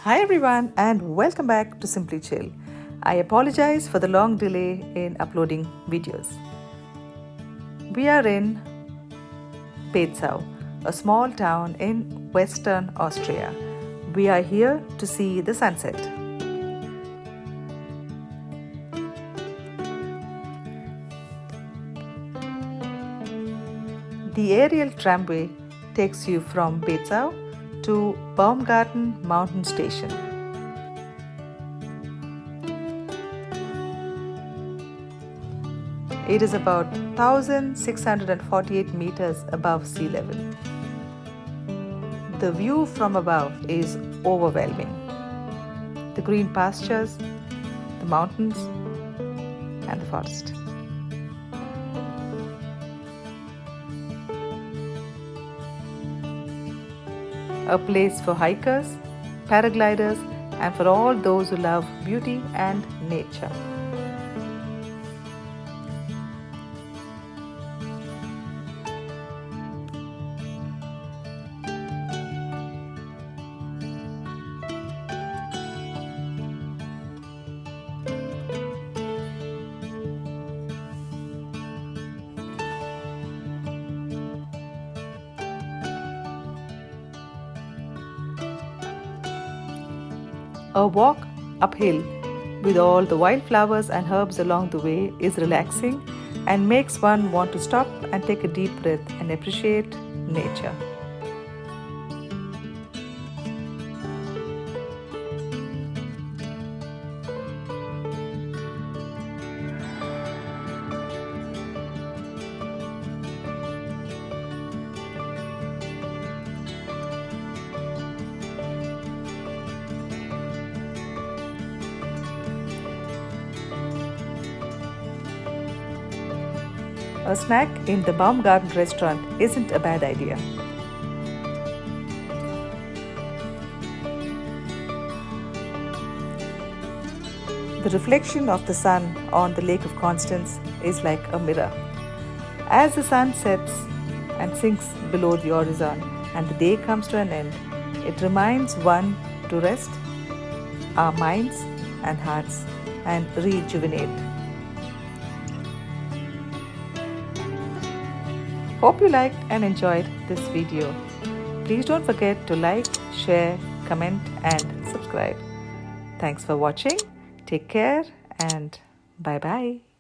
Hi everyone and welcome back to Simply Chill. I apologize for the long delay in uploading videos. We are in Bezau, a small town in western Austria. We are here to see the sunset. The aerial tramway takes you from Bezau to Baumgarten Mountain Station. It is about 1,648 meters above sea level. The view from above is overwhelming. The green pastures, the mountains, and the forest. A place for hikers, paragliders, and for all those who love beauty and nature. A walk uphill with all the wildflowers and herbs along the way is relaxing and makes one want to stop and take a deep breath and appreciate nature. A snack in the Baumgarten restaurant isn't a bad idea. The reflection of the sun on the Lake of Constance is like a mirror. As the sun sets and sinks below the horizon and the day comes to an end, it reminds one to rest our minds and hearts and rejuvenate. Hope you liked and enjoyed this video. Please don't forget to like, share, comment and subscribe. Thanks for watching. Take care and bye-bye.